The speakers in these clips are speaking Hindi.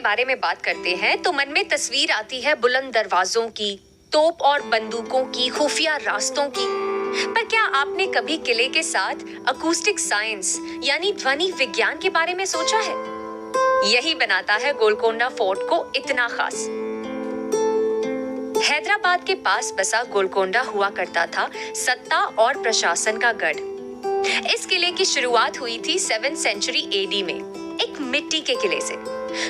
बारे में बात करते हैं तो मन में तस्वीर आती है बुलंद दरवाजों की, तोप और बंदूकों की, खुफिया रास्तों की। पर क्या आपने कभी किले के साथ अकूस्टिक साइंस यानी ध्वनि विज्ञान के बारे में सोचा है? यही बनाता है गोलकोंडा फोर्ट को इतना खास। हैदराबाद के पास बसा गोलकोंडा हुआ करता था सत्ता और प्रशासन का गढ़। इस किले की शुरुआत हुई थी 7th सेंचुरी एडी में एक मिट्टी के किले से,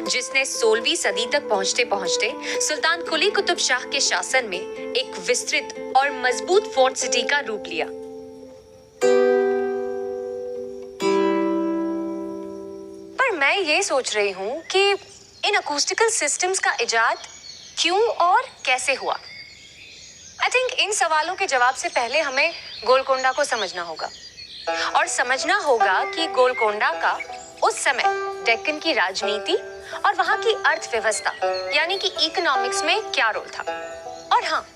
जिसने 16वीं सदी तक पहुंचते पहुंचते सुल्तान कुली कुतुब शाह के शासन में एक विस्तृत और मजबूत फोर्ट सिटी का रूप लिया। पर मैं ये सोच रही हूँ कि इन अकूस्टिकल सिस्टम्स का इजाद क्यों और कैसे हुआ? आई थिंक इन सवालों के जवाब से पहले हमें गोलकोंडा को समझना होगा, और समझना होगा कि गोलकोंडा का उस समय डेक्कन की राजनीति और वहां की अर्थव्यवस्था यानी कि इकोनॉमिक्स में क्या रोल था। और हाँ,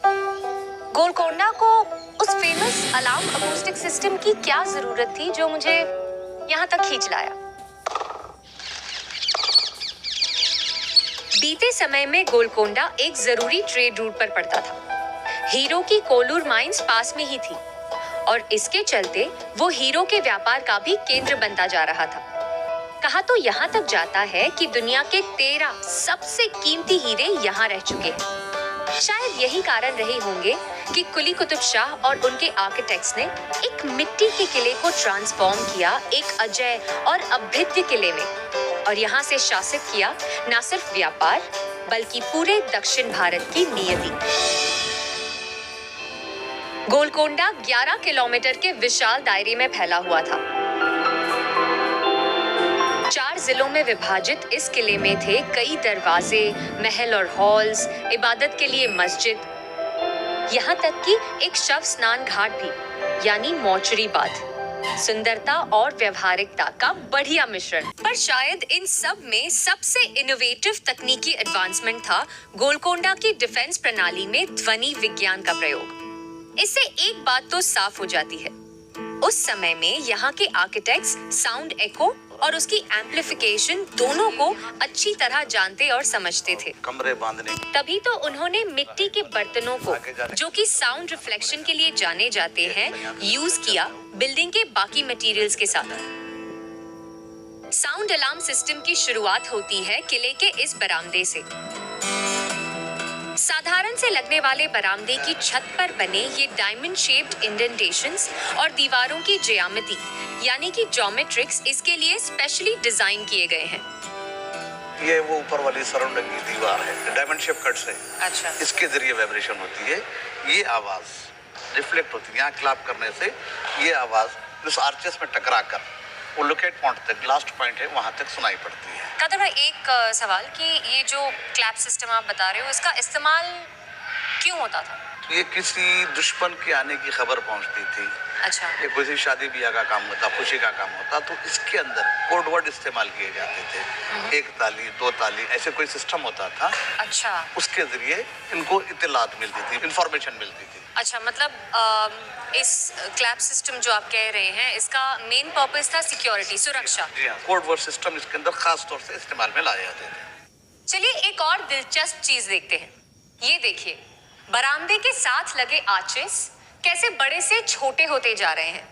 गोलकोंडा को उस फेमस अलार्म अकूस्टिक सिस्टम की क्या जरूरत थी जो मुझे यहाँ तक खींच लाया। बीते समय में गोलकोंडा एक जरूरी ट्रेड रूट पर पड़ता था। हीरो की कोलूर माइंस पास में ही थी और इसके चलते वो हीरो के व्यापार का भी केंद्र बनता जा रहा था। कहा तो यहाँ तक जाता है कि दुनिया के 13 सबसे कीमती हीरे यहाँ रह चुके हैं। शायद यही कारण रहे होंगे कि कुली कुतुब शाह और उनके आर्किटेक्ट्स ने एक मिट्टी के किले को ट्रांसफॉर्म किया एक अजय और अभेद्य किले में, और यहाँ से शासित किया न सिर्फ व्यापार बल्कि पूरे दक्षिण भारत की नियति। गोलकोंडा 11 किलोमीटर के विशाल दायरे में फैला हुआ था। 4 जिलों में विभाजित इस किले में थे कई दरवाजे, महल और हॉल्स, इबादत के लिए मस्जिद, यहाँ तक कि एक शव स्नान घाट भी यानी मौचरी बाथ। सुंदरता और व्यवहारिकता का बढ़िया मिश्रण। पर शायद इन सब में सबसे इनोवेटिव तकनीकी एडवांसमेंट था गोलकोंडा की डिफेंस प्रणाली में ध्वनि विज्ञान का प्रयोग। इससे एक बात तो साफ हो जाती है, उस समय में यहाँ के आर्किटेक्ट्स साउंड एको और उसकी एम्प्लीफिकेशन दोनों को अच्छी तरह जानते और समझते थे। कमरे बांधने तभी तो उन्होंने मिट्टी के बर्तनों को, जो कि साउंड रिफ्लेक्शन के लिए जाने जाते हैं, यूज किया बिल्डिंग के बाकी मटेरियल्स के साथ। साउंड अलार्म सिस्टम की शुरुआत होती है किले के इस बरामदे से। साधारण से लगने वाले बरामदे की छत पर बने ये डायमंड शेप्ड इंडेंटेशंस और दीवारों की ज्यामिति यानी कि ज्योमेट्रिक्स इसके लिए स्पेशली डिजाइन किए गए हैं। ये वो ऊपर वाली सराउंडिंग की दीवार है, डायमंड शेप कट से। अच्छा। इसके जरिए वाइब्रेशन होती है, ये आवाज रिफ्लेक्ट होती है। यहाँ क्लैप करने से ये आवाज उस आर्चेस में टकरा कर वो लोकेट पॉइंट तक, लास्ट पॉइंट है, वहां तक सुनाई पड़ती है। कादर भाई, एक सवाल कि ये जो क्लैप सिस्टम आप बता रहे हो, इसका इस्तेमाल क्यों होता था? ये किसी दुश्मन के आने की खबर पहुंचती थी। अच्छा। ये कोई शादी ब्याह का काम होता, खुशी का काम होता, तो इसके अंदर कोड वर्ड इस्तेमाल किए जाते थे। 1 ताली 2 ताली ऐसे कोई सिस्टम होता था। अच्छा। उसके जरिए इनको इत्तलात मिलती थी, इंफॉर्मेशन मिलती थी। अच्छा, मतलब इस क्लैप सिस्टम जो आप कह रहे हैं, इसका मेन पर्पस था सिक्योरिटी, सुरक्षा। जी हाँ, कोड वर्ड सिस्टम इसके अंदर खास तौर से इस्तेमाल में लाए जाते थे। चलिए एक और दिलचस्प चीज देखते हैं। ये देखिए, बरामदे के साथ लगे आर्चेस कैसे बड़े से छोटे होते जा रहे हैं।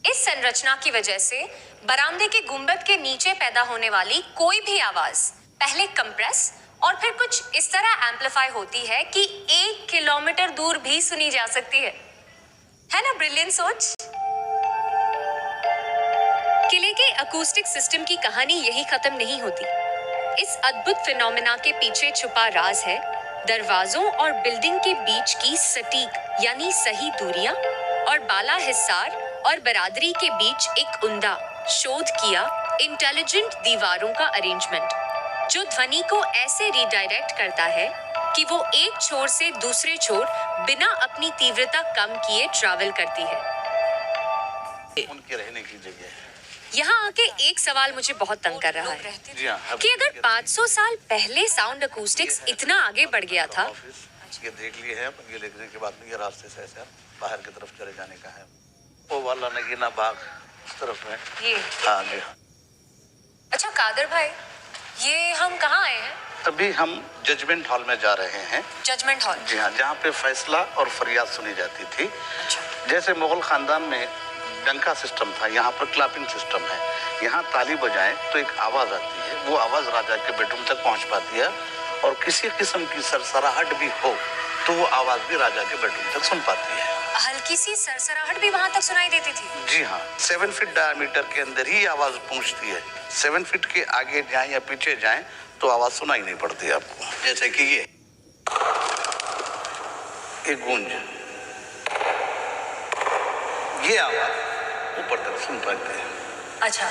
इस संरचना की वजह से बरामदे के गुंबद के नीचे पैदा होने वाली कोई भी आवाज पहले कंप्रेस और फिर कुछ इस तरह एम्पलीफाई होती है कि 1 किलोमीटर दूर भी सुनी जा सकती है ना? ब्रिलियंट सोच। किले के अकूस्टिक सिस्टम की कहानी यही खत्म नहीं होती। इस अद्भुत फिनोमेना के पीछे छुपा राज है दरवाजों और बिल्डिंग के बीच की सटीक यानी सही दूरियां, और बाला हिस्सार और बरादरी के बीच एक उम्दा शोध किया इंटेलिजेंट दीवारों का अरेंजमेंट, जो ध्वनि को ऐसे रिडायरेक्ट करता है कि वो एक छोर से दूसरे छोर बिना अपनी तीव्रता कम किए ट्रैवल करती है। उनके रहने की जगह है। यहाँ आके एक सवाल मुझे बहुत तंग कर रहा है कि अगर 500 साल पहले साउंड अकूस्टिक्स इतना आगे बढ़ गया था। ये देख लिए है, ये देखने के बाद में ये रास्ते से ऐसे बाहर की तरफ चले जाने का है। वो वाला नगीना बाग इस तरफ है। ये हाँ जी। अच्छा कादर भाई, ये हम कहाँ आए हैं? अभी हम जजमेंट हॉल में जा रहे हैं। Judgement hall? जी हाँ, जहाँ पे फैसला और फरियाद सुनी जाती थी। अच्छा। जैसे मुगल खानदान में डंका सिस्टम था, यहाँ पर क्लैपिंग सिस्टम है। यहाँ ताली बजाएं तो एक आवाज आती है, वो आवाज राजा के बेडरूम तक पहुँच पाती है, और किसी किस्म की सरसराहट भी हो तो वो आवाज भी राजा के बेडरूम तक सुन पाती है। हल्की सी सरसराहट भी वहाँ तक सुनाई देती थी? जी हाँ, 7 फीट डायमीटर के अंदर ही आवाज पहुँचती है। 7 फीट के आगे जाएं या पीछे जाएं तो आवाज सुनाई नहीं पड़ती आपको। जैसे कि ये गूंज, ये आवाज ऊपर तक सुन पाते हैं। अच्छा।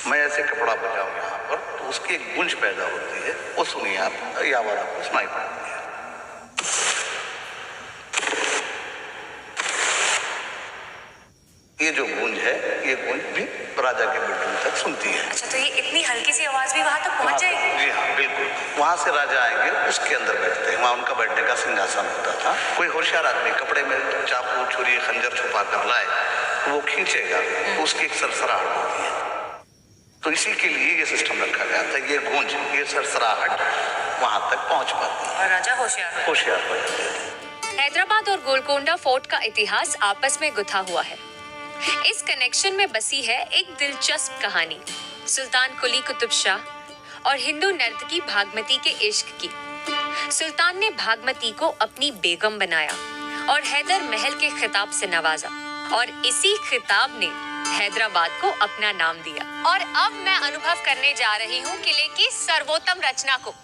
मैं ऐसे कपड़ा बजाऊं यहाँ पर तो उसकी एक गूंज पैदा होती है, वो सुनिए आप, ये आवाज आपको सुनाई पड़ती है। ये जो गूंज है, ये गूंज भी राजा के बेडरूम तक सुनती है। अच्छा, तो ये इतनी हल्की सी आवाज भी वहाँ तक पहुँच जाएगी? जी हाँ, बिल्कुल। वहाँ से राजा आएंगे, उसके अंदर बैठते हैं, वहाँ उनका बैठने का सिंहासन होता था। कोई होशियार आदमी कपड़े में चाकू, छुरी, खंजर छुपा कर लाए तो वो खींचेगा, तो उसकी एक सरसराहट होती है। तो इसी के लिए ये सिस्टम रखा गया था, ये गूंज, ये सरसराहट वहाँ तक पहुँच पाती है और राजा होशियार हो जाते हैं। हैदराबाद और गोलकोंडा फोर्ट का इतिहास आपस में गुथा हुआ है। इस कनेक्शन में बसी है एक दिलचस्प कहानी सुल्तान कुली कुतुब शाह और हिंदू नर्तकी भागमती के इश्क की। सुल्तान ने भागमती को अपनी बेगम बनाया और हैदर महल के खिताब से नवाजा, और इसी खिताब ने हैदराबाद को अपना नाम दिया। और अब मैं अनुभव करने जा रही हूँ किले की सर्वोत्तम रचना को।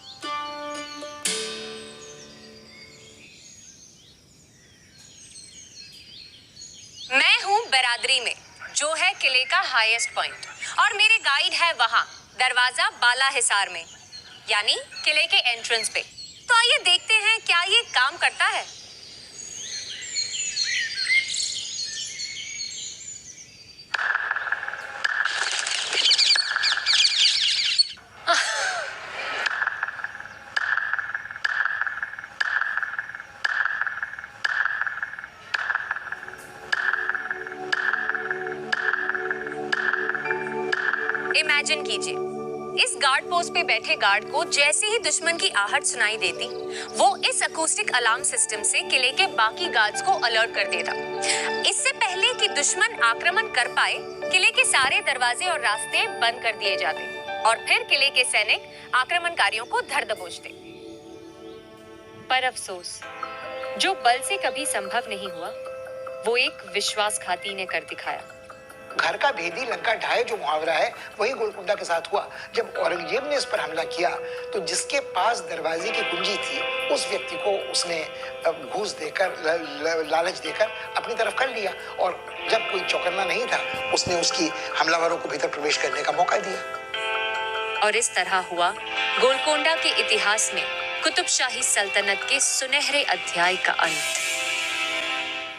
मैं हूँ बरादरी में, जो है किले का हाईएस्ट पॉइंट, और मेरे गाइड है वहाँ दरवाजा बाला हिसार में, यानी किले के एंट्रेंस पे। तो आइए देखते हैं क्या ये काम करता है। इमेजिन कीजिए, इस गार्ड पोस्ट पे बैठे गार्ड को जैसे ही दुश्मन की आहट सुनाई देती, वो इस अकूस्टिक अलार्म सिस्टम से किले के बाकी गार्ड्स को अलर्ट कर देता। इससे पहले कि दुश्मन आक्रमण कर पाए, किले के सारे दरवाजे और रास्ते बंद कर दिए जाते, और फिर किले के सैनिक आक्रमणकारियों को धर दबोचते। पर अफसोस, जो बल से कभी संभव नहीं हुआ, वो एक विश्वासघाती ने कर दिखाया। घर का भेदी लंका ढाए जो मुहावरा है, वही गोलकुंडा के साथ हुआ। जब औरंगजेब ने इस पर हमला किया तो जिसके पास दरवाजे की कुंजी थी, उस व्यक्ति को उसने घूस देकर, लालच देकर अपनी तरफ कर लिया, और जब कोई चौकन्ना नहीं था, उसने उसकी हमलावरों को भीतर प्रवेश करने का मौका दिया। और इस तरह हुआ गोलकोंडा के इतिहास में कुतुब शाही सल्तनत के सुनहरे अध्याय का अंत।